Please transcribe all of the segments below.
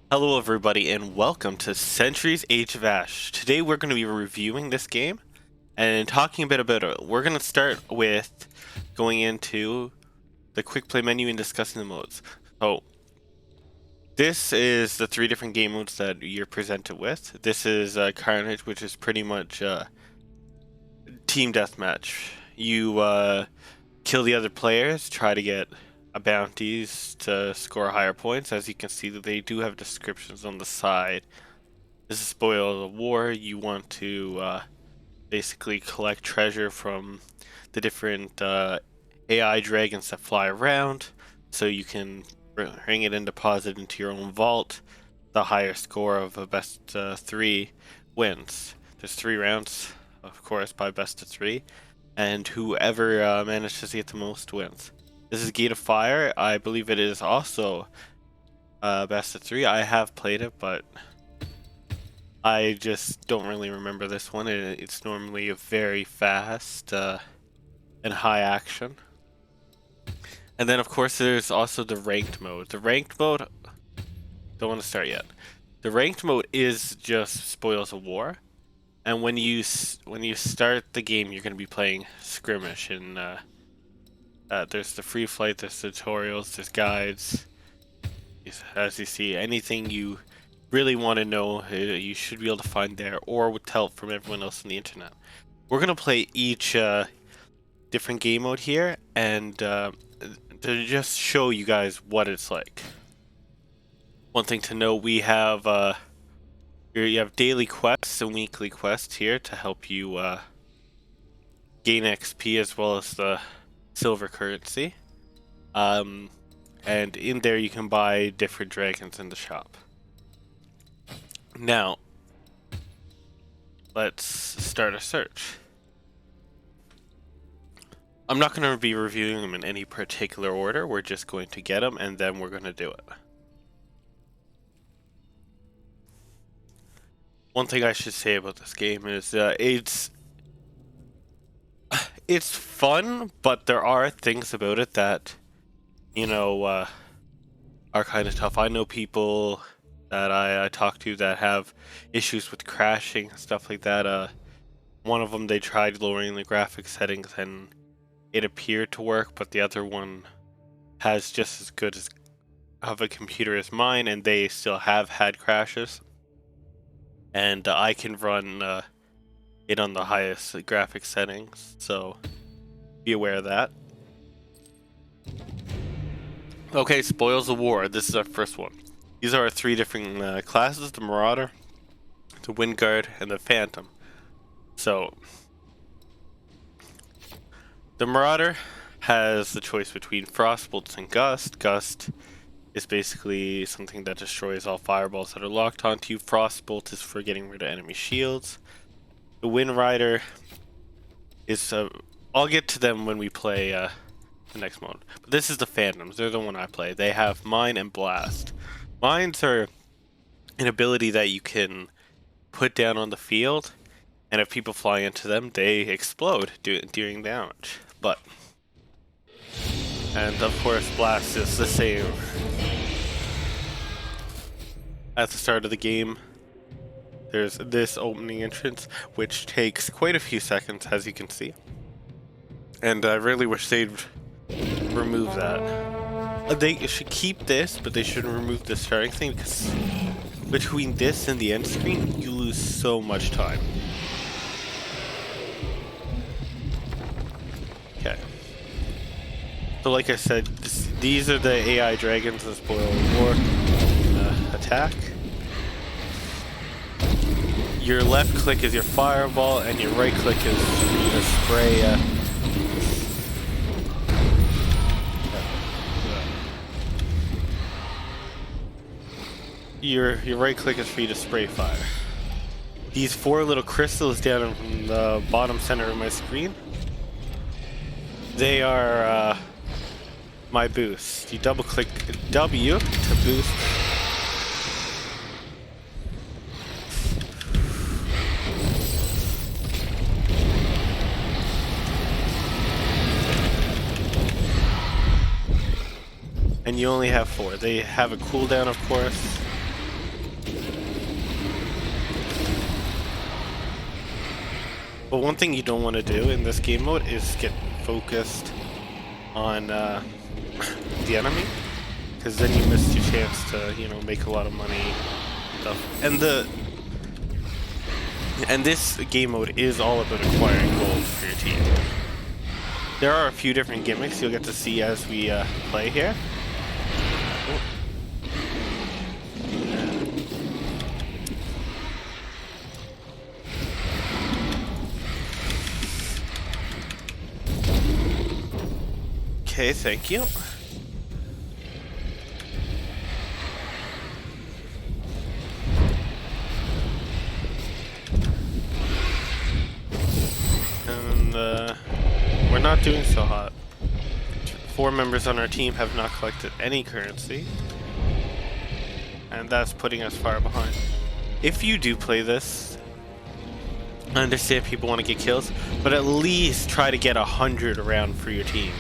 Hello everybody and welcome to Centuries Age of Ash. Today we're going to be reviewing this game and talking a bit about it. We're going to start with going into the quick play menu and discussing the modes. So this is the three different game modes that you're presented with. This is Carnage, which is pretty much team deathmatch. You kill the other players, try to get bounties to score higher points. As you can see, they do have descriptions on the side. This is Spoil of War. You want to basically collect treasure from the different AI dragons that fly around, so you can bring it and deposit into your own vault. The higher score of a best three wins. There's 3 rounds, of course, by best of three, and whoever manages to get the most wins. This is Gate of Fire. I believe it is also best of three. I have played it, but I just don't really remember this one. It's normally a very fast and high action. And then, of course, there's also the ranked mode. The ranked mode, don't want to start yet. The ranked mode is just Spoils of War, and when you start the game, you're going to be playing skirmish. And there's the free flight, there's tutorials, there's guides. As you see, anything you really want to know, you should be able to find there, or with help from everyone else on the internet. We're going to play each different game mode here, and to just show you guys what it's like. One thing to know, we have you have daily quests and weekly quests here to help you gain XP as well as the silver currency. And in there you can buy different dragons in the shop. Now, let's start a search. I'm not going to be reviewing them in any particular order. We're just going to get them and then we're going to do it. One thing I should say about this game is it's fun, but there are things about it that, you know, are kind of tough. I know people that I talk to that have issues with crashing and stuff like that. One of them, they tried lowering the graphics settings and it appeared to work, but the other one has just as good of a computer as mine, and they still have had crashes. And I can run it on the highest graphics settings, so be aware of that. Okay, Spoils of War. This is our first one. These are our three different classes: the Marauder, the Windguard, and the Phantom. So, the Marauder has the choice between Frostbolts and Gust. Gust is basically something that destroys all fireballs that are locked onto you. Frostbolt is for getting rid of enemy shields. The Wind Rider is I'll get to them when we play the next mode. But this is the Phantoms. They're the one I play. They have Mine and Blast. Mines are an ability that you can put down on the field, and if people fly into them, they explode during damage. And of course, Blast is the same. At the start of the game, there's this opening entrance, which takes quite a few seconds, as you can see. And I really wish they'd remove that. They should keep this, but they should remove the starting thing, because between this and the end screen, you lose so much time. Okay. So like I said, these are the AI dragons in Spoil of War. Attack. Your left click is your fireball, and your right click is the spray. Your right click is for you to spray fire. These 4 little crystals down in the bottom center of my screen, they are my boost. You double click W to boost. And you only have 4. They have a cooldown, of course. But one thing you don't want to do in this game mode is get focused on the enemy, because then you miss your chance to, you know, make a lot of money and stuff. And this game mode is all about acquiring gold for your team. There are a few different gimmicks you'll get to see as we play here. Okay, thank you. And we're not doing so hot. 4 members on our team have not collected any currency, and that's putting us far behind. If you do play this, I understand people want to get kills, but at least try to get 100 around for your team.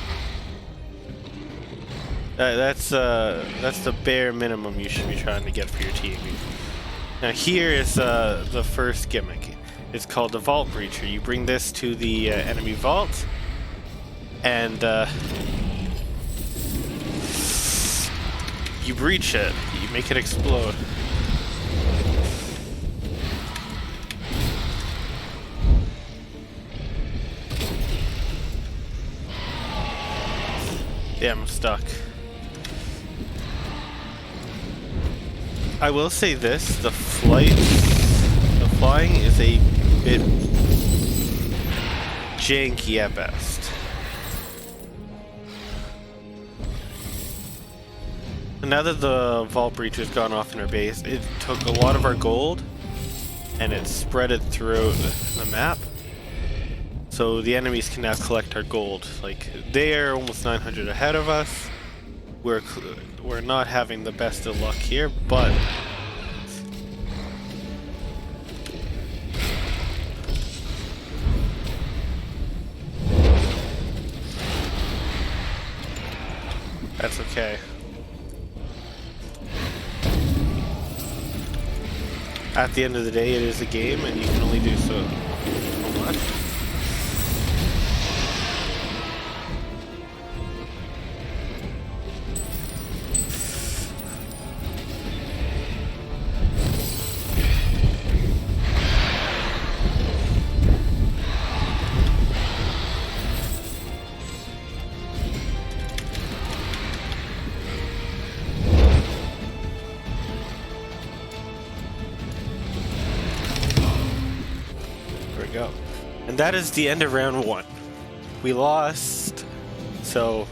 That's the bare minimum you should be trying to get for your team. Now here is the first gimmick. It's called the Vault Breacher. You bring this to the enemy vault, and you breach it. You make it explode. Yeah, I'm stuck. I will say this, the flying is a bit janky at best. Now that the Vault Breach has gone off in our base, it took a lot of our gold and it spread it throughout the map. So the enemies can now collect our gold. Like, they are almost 900 ahead of us. We're not having the best of luck here, but that's okay. At the end of the day, it is a game, and you can only do so much. Go. And that is the end of round 1. We lost, so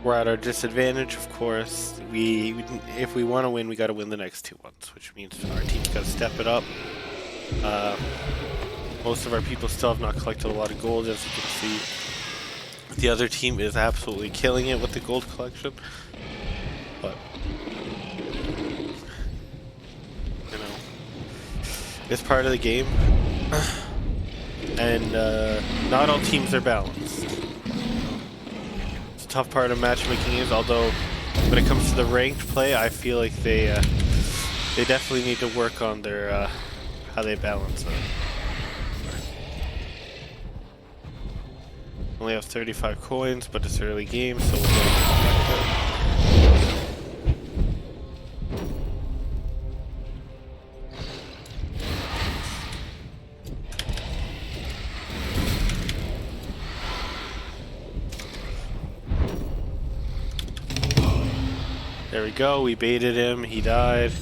we're at our disadvantage, of course. If we want to win, we got to win the next 2 ones, which means our team's got to step it up. Most of our people still have not collected a lot of gold, as you can see. The other team is absolutely killing it with the gold collection, but you know, it's part of the game. And not all teams are balanced. It's a tough part of matchmaking is, although when it comes to the ranked play, I feel like they definitely need to work on their how they balance it. Only have 35 coins, but it's early game, so we'll go. There we go, we baited him, he died.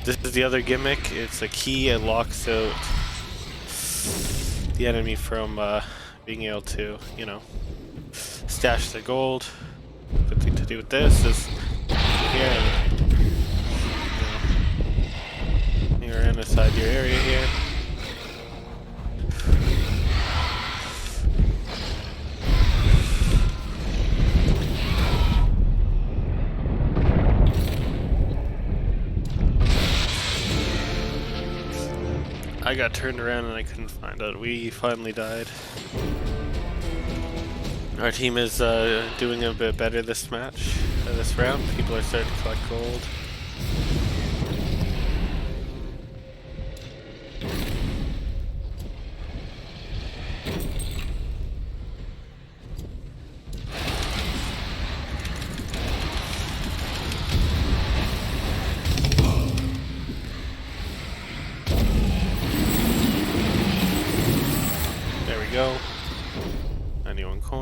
This is the other gimmick. It's a key, it locks out the enemy from being able to, you know, stash the gold. Good thing to do with this is here, you know, you're inside your area here. I got turned around and I couldn't find out. We finally died. Our team is doing a bit better this match, this round. People are starting to collect gold.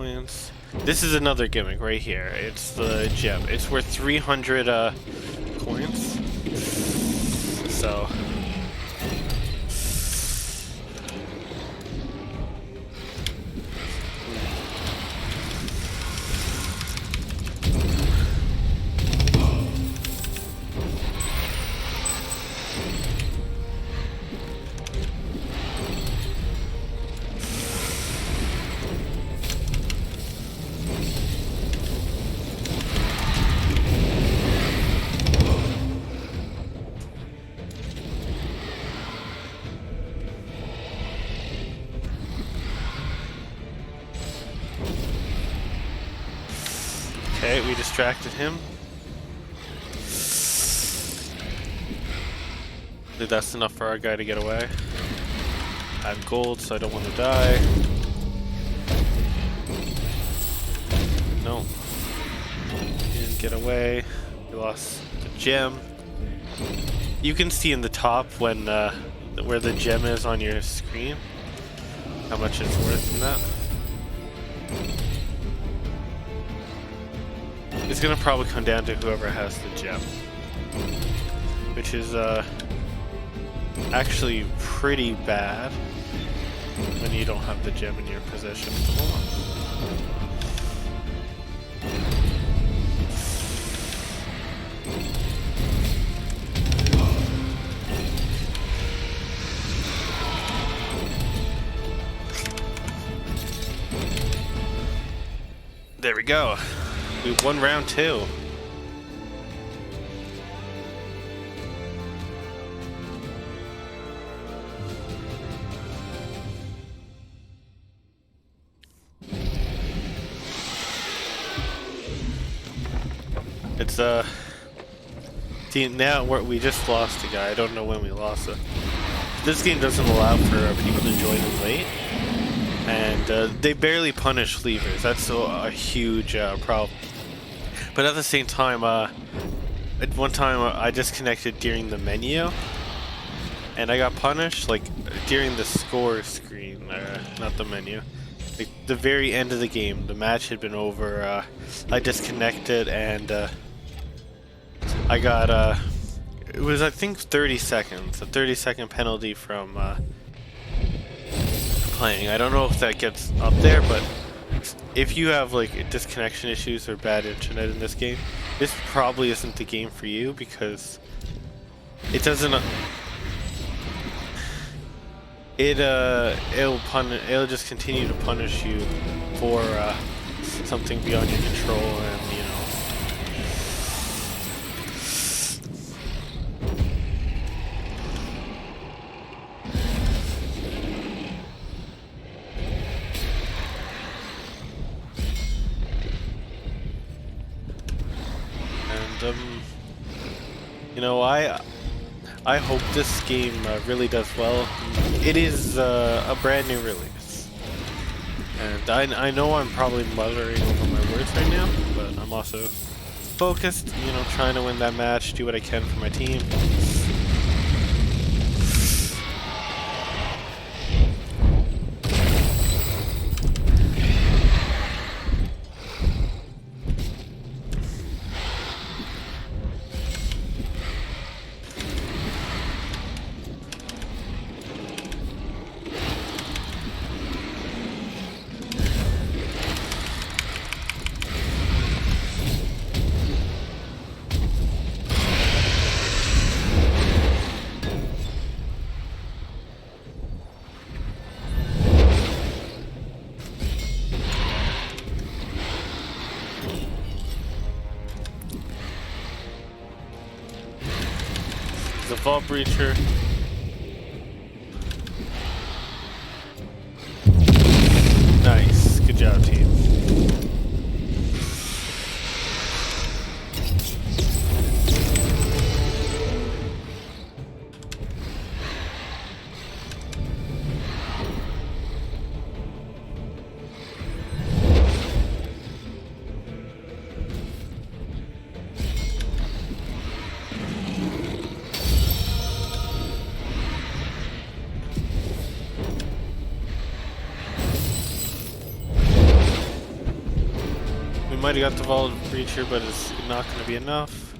coins. This is another gimmick right here. It's the gem. It's worth 300 coins. So okay, we distracted him. I think that's enough for our guy to get away. I have gold, so I don't want to die. No. He didn't get away. We lost the gem. You can see in the top when where the gem is on your screen, how much it's worth in that. It's gonna probably come down to whoever has the gem, which is actually pretty bad when you don't have the gem in your possession at the moment. There we go. We won round 2. It's see, now we just lost a guy. I don't know when we lost it. This game doesn't allow for people to join in late, and they barely punish leavers. That's a huge problem. But at the same time, at one time I disconnected during the menu, and I got punished like during the score screen, not the menu. Like the very end of the game, the match had been over. I disconnected, and I got it was I think 30 seconds, a 30-second penalty from playing. I don't know if that gets up there, but if you have like disconnection issues or bad internet in this game, this probably isn't the game for you, because it doesn't. It'll just continue to punish you for something beyond your control, and you know. You know, I hope this game really does well. It is a brand new release, and I know I'm probably muttering over my words right now, but I'm also focused, you know, trying to win that match, do what I can for my team. The Vault Breacher. Nice. Good job, team. might have got the Vault Breacher, but it's not going to be enough.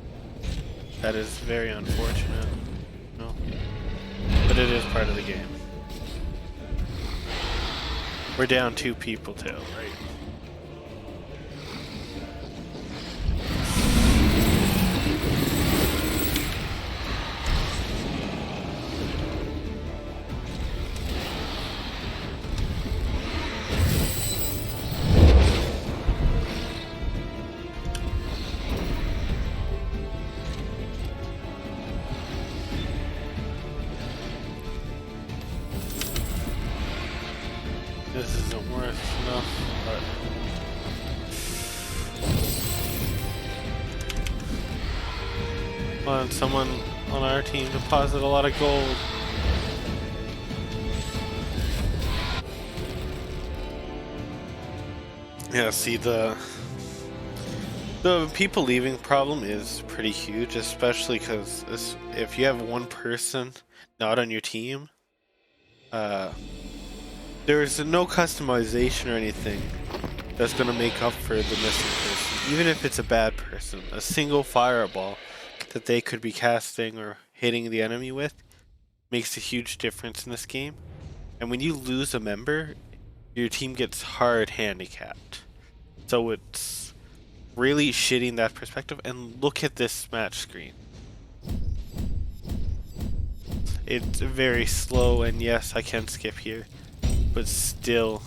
That is very unfortunate. No. But it is part of the game. We're down 2 people too, right? This isn't worth enough, but... Come on, someone on our team deposit a lot of gold. Yeah, see, the people leaving problem is pretty huge, especially because if you have one person not on your team, there's no customization or anything that's going to make up for the missing person. Even if it's a bad person, a single fireball that they could be casting or hitting the enemy with makes a huge difference in this game. And when you lose a member, your team gets hard handicapped. So it's really shitty in that perspective. And look at this match screen. It's very slow, and yes, I can skip here. But still,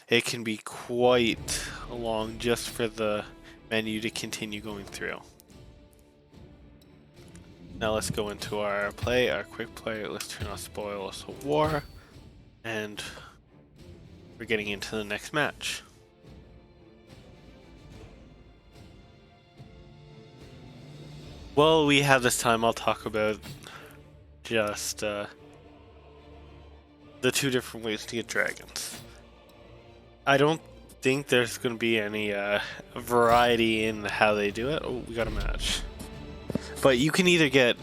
it can be quite long just for the menu to continue going through. Now let's go into our quick play. Let's turn off Spoils of War, and we're getting into the next match. Well, we have this time. I'll talk about just the 2 different ways to get dragons. I don't think there's going to be any variety in how they do it. Oh, we got a match. But you can either get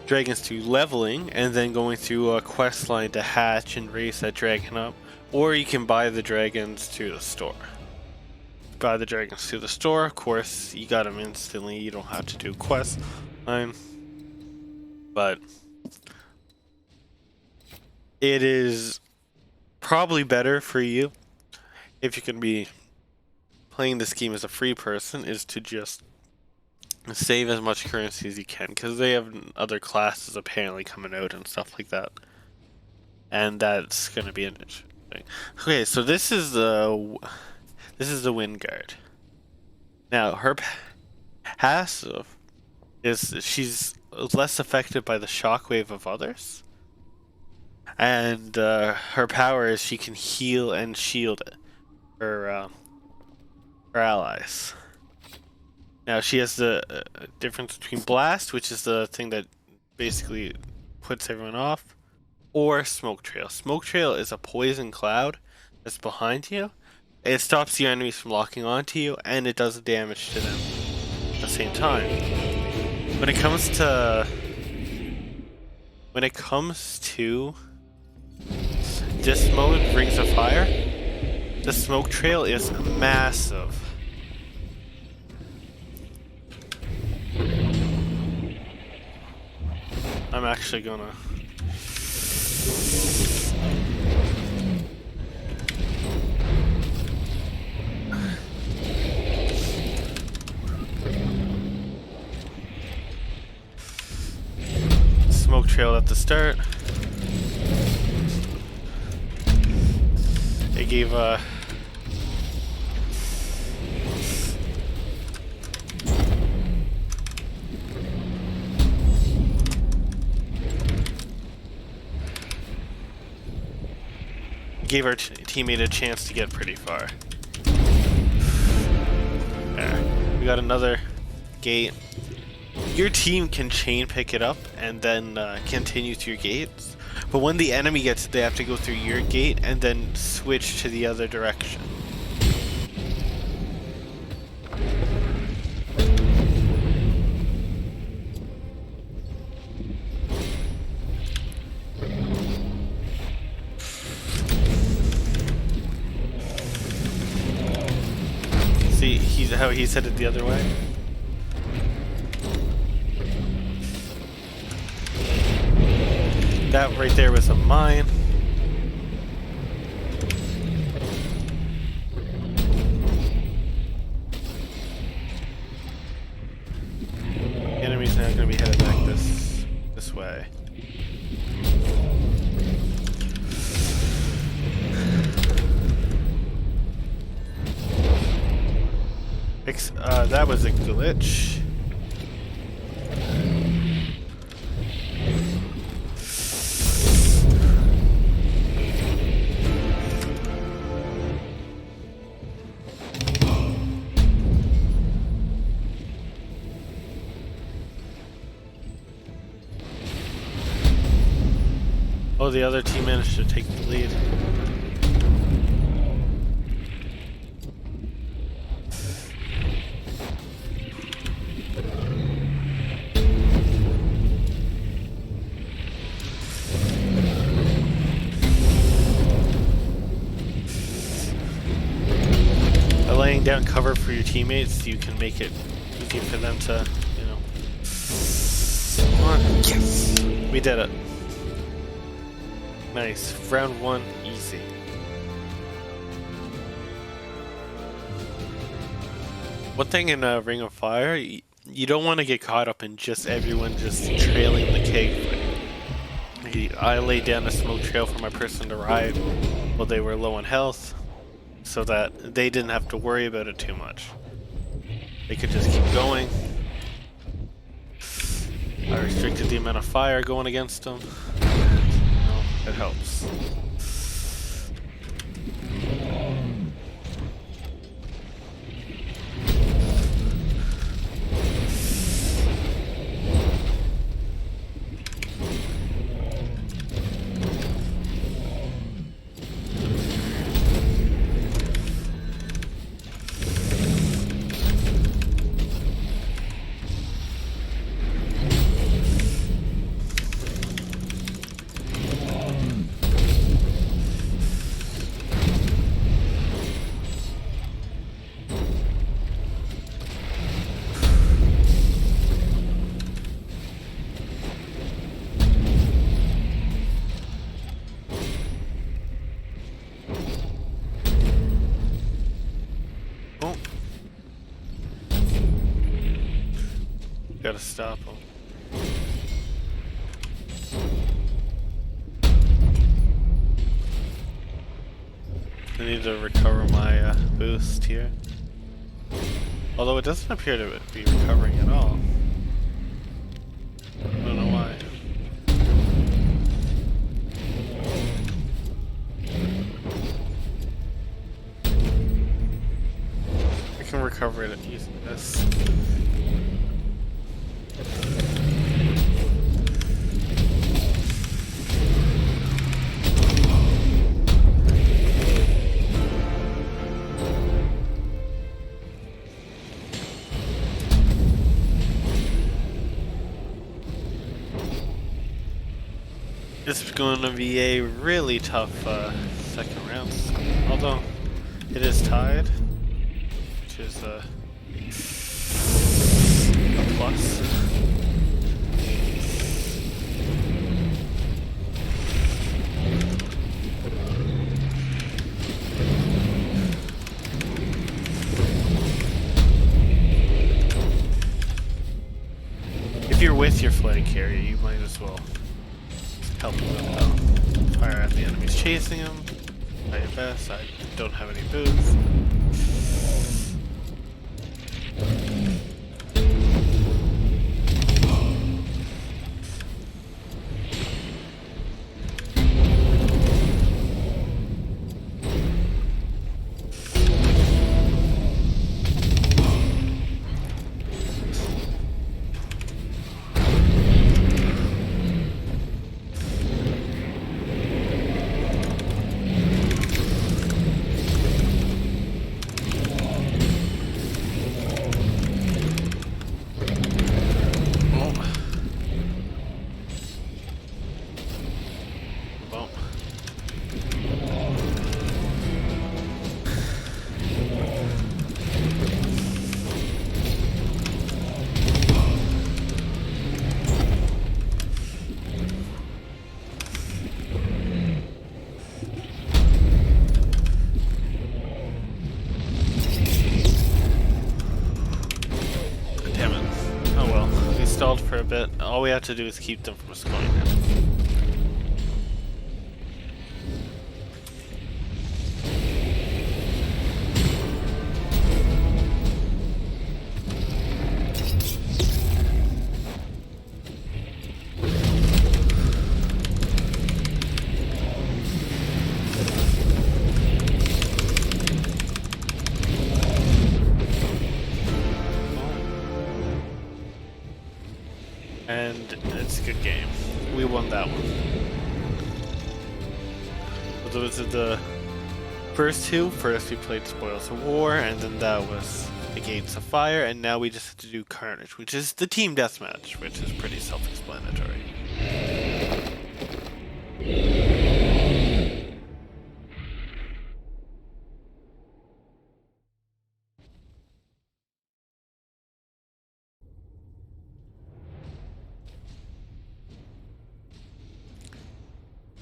dragons through leveling and then going through a quest line to hatch and raise that dragon up, or you can buy the dragons through the store. Buy the dragons through the store, of course, you got them instantly. You don't have to do quest line. But it is probably better for you, if you can be playing this game as a free person, is to just save as much currency as you can, because they have other classes apparently coming out and stuff like that. And that's going to be interesting. Okay, so this is the Wind Guard. Now, her passive is she's less affected by the shockwave of others. And her power is she can heal and shield her allies. Now she has the difference between Blast, which is the thing that basically puts everyone off, or Smoke Trail. Smoke Trail is a poison cloud that's behind you. It stops your enemies from locking onto you, and it does damage to them at the same time. When it comes to this mode, Rings of Fire, the Smoke Trail is massive. I'm actually gonna... Smoke Trail at the start. It gave our teammate a chance to get pretty far. There. We got another gate. Your team can chain pick it up and then continue through gates. But when the enemy gets it, they have to go through your gate and then switch to the other direction. See, how he said it the other way. That right there was a mine. The enemy's not going to be headed back this way. That was a glitch. Oh, the other team managed to take the lead. By laying down cover for your teammates, you can make it easy for them to, you know. Come on. Yes! We did it. Nice. Round 1, easy. One thing in Ring of Fire, you don't want to get caught up in just everyone just trailing the cake. I laid down a smoke trail for my person to ride while they were low on health, so that they didn't have to worry about it too much. They could just keep going. I restricted the amount of fire going against them. It helps. Gotta stop him. I need to recover my boost here. Although it doesn't appear to be recovering at all. I don't know why. I can recover it using this. This is going to be a really tough second round, although it is tied, which is a plus. If you're with your flag carrier, you might as well help him out. Fire at the enemies chasing him. Try your best. I don't have any boots. for a bit. All we have to do is keep them from scoring now. And it's a good game. We won that one. So those are the first two. First we played Spoils of War, and then that was the Gates of Fire, and now we just have to do Carnage, which is the team deathmatch, which is pretty self-explanatory.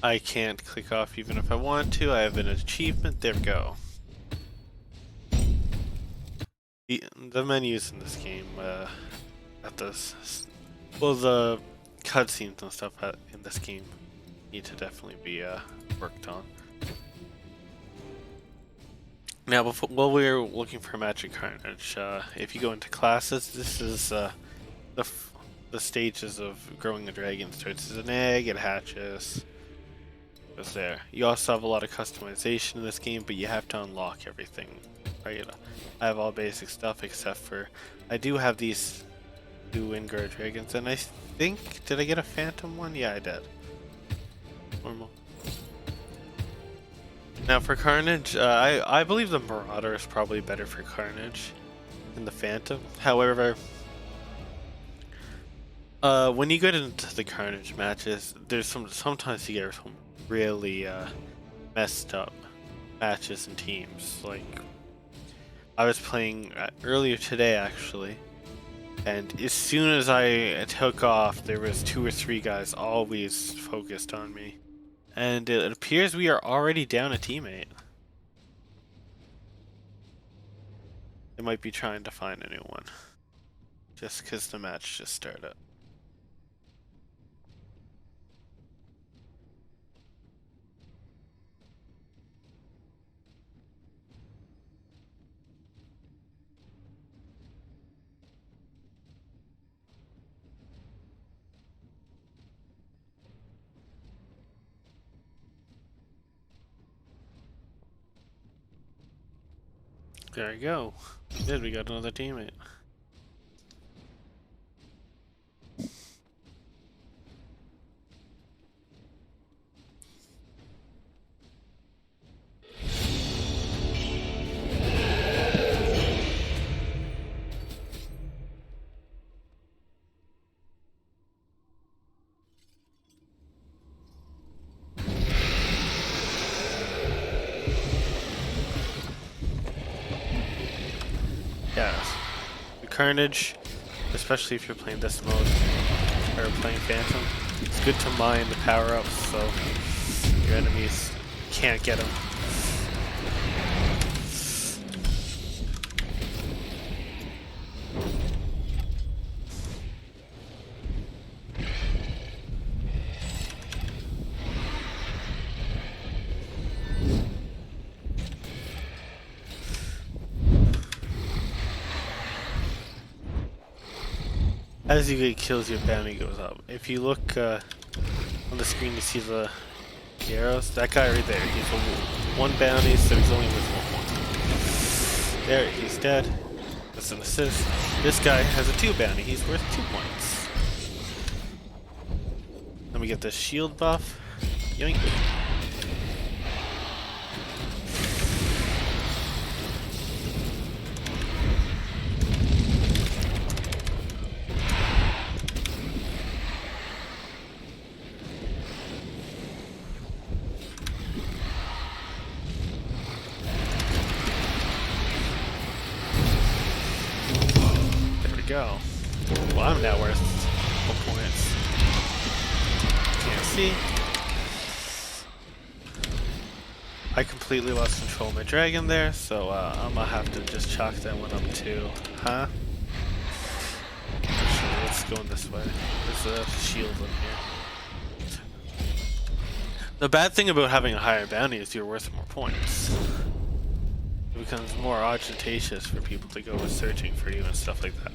I can't click off even if I want to. I have an achievement. There we go. The menus in this game, the cutscenes and stuff in this game need to definitely be worked on. Now, while we're looking for Magic Carnage, if you go into classes, this is the stages of growing a dragon. It starts as an egg, it hatches. There. You also have a lot of customization in this game, but you have to unlock everything. Right? I have all basic stuff except for I do have these two Wingard dragons, and I think did I get a phantom one? Yeah, I did. Normal. Now for Carnage, I believe the Marauder is probably better for Carnage than the Phantom. However, when you get into the Carnage matches, there's sometimes you get some really messed up matches and teams. Like I was playing earlier today actually, and as soon as I took off, there was 2 or 3 guys always focused on me, and it appears we are already down a teammate. They might be trying to find a new one just because the match just started. There we go. Good, we got another teammate. Yeah, the Carnage, especially if you're playing this mode or playing Phantom, it's good to mine the power-ups so your enemies can't get them. As you get kills, your bounty goes up. If you look on the screen, you see the arrows. That guy right there, he's a 1 bounty, so he's only worth 1 point. There, he's dead. That's an assist. This guy has a 2 bounty. He's worth 2 points. Then we get the shield buff. Yoink. Go. Well, I'm now worth 4 points. Can't see. I completely lost control of my dragon there, so I'm gonna have to just chalk that one up too. Huh? Actually, let's just going this way. There's a shield in here. The bad thing about having a higher bounty is you're worth more points. It becomes more ostentatious for people to go searching for you and stuff like that.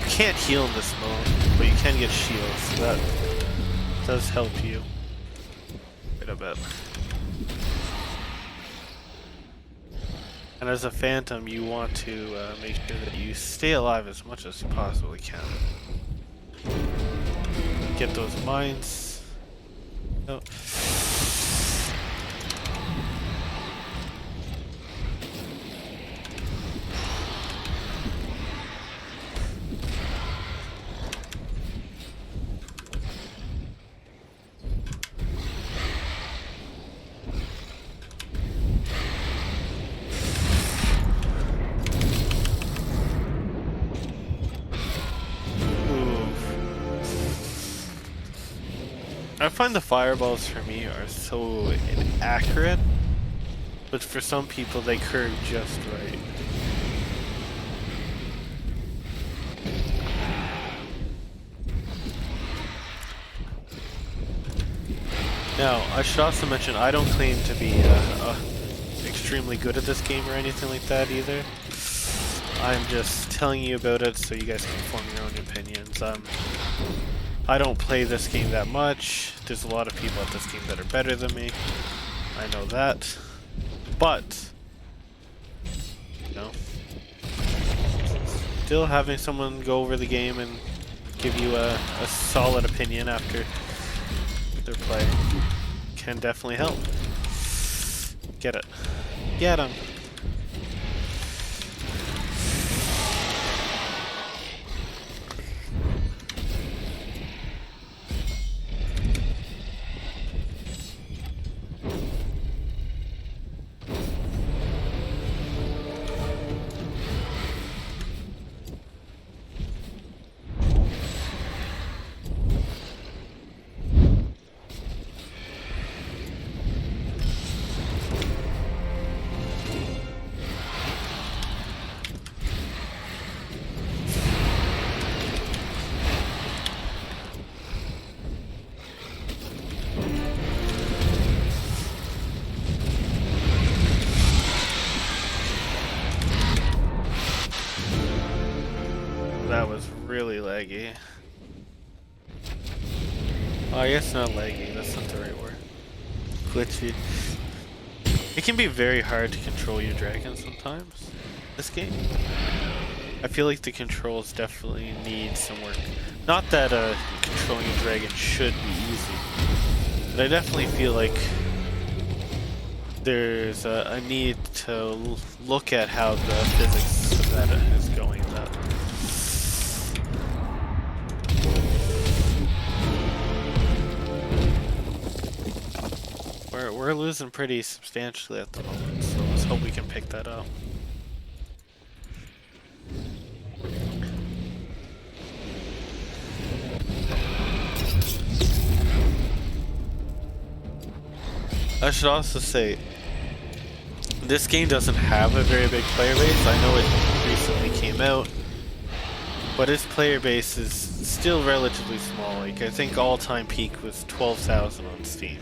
You can't heal in this mode, but you can get shields, so that does help you quite a bit. And as a phantom, you want to make sure that you stay alive as much as you possibly can. Get those mines. Oh. I find the fireballs for me are so inaccurate, but for some people they curve just right. Now, I should also mention I don't claim to be extremely good at this game or anything like that either. I'm just telling you about it so you guys can form your own opinions. I don't play this game that much. There's a lot of people at this game that are better than me. I know that. But, you know, still having someone go over the game and give you a solid opinion after their play can definitely help. Get it. Get 'em. That was really laggy. Oh, I guess not laggy, that's not the right word. Glitchy. It can be very hard to control your dragon sometimes, this game. I feel like the controls definitely need some work. Not that controlling a dragon should be easy, but I definitely feel like there's a need to look at how the physics of that is going. We're losing pretty substantially at the moment, so let's hope we can pick that up. I should also say, this game doesn't have a very big player base. I know it recently came out, but its player base is still relatively small. Like, I think all-time peak was 12,000 on Steam.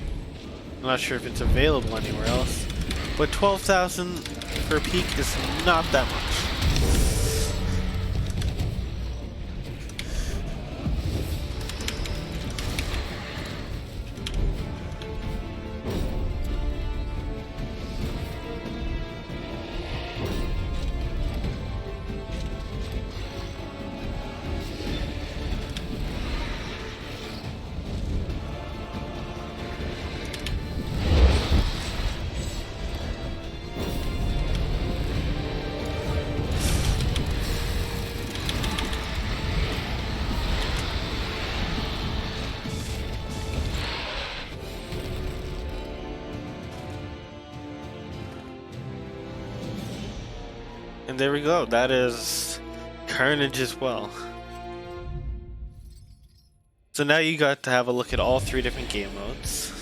I'm not sure if it's available anywhere else, but 12,000 for a peak is not that much. And there we go. That is Carnage as well. So now you got to have a look at all 3 different game modes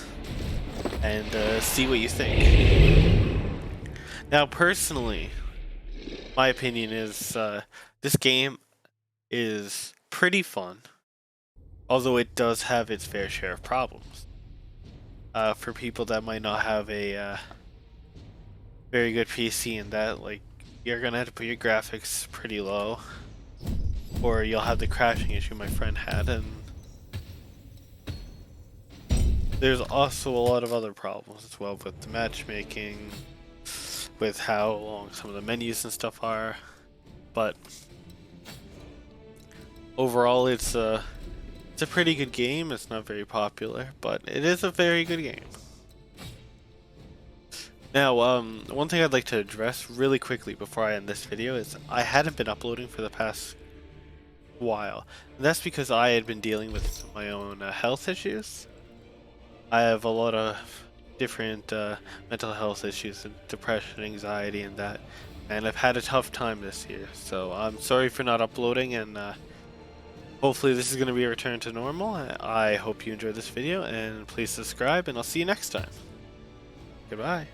and see what you think. Now, personally, my opinion is this game is pretty fun, although it does have its fair share of problems. For people that might not have a very good PC, and that, like, you're gonna have to put your graphics pretty low, or you'll have the crashing issue my friend had, and there's also a lot of other problems as well with the matchmaking, with how long some of the menus and stuff are, but overall it's a pretty good game. It's not very popular, but it is a very good game. Now, one thing I'd like to address really quickly before I end this video is I hadn't been uploading for the past while. And that's because I had been dealing with my own health issues. I have a lot of different mental health issues, and depression, anxiety, and that. And I've had a tough time this year. So I'm sorry for not uploading, and hopefully this is going to be a return to normal. I hope you enjoyed this video, and please subscribe, and I'll see you next time. Goodbye.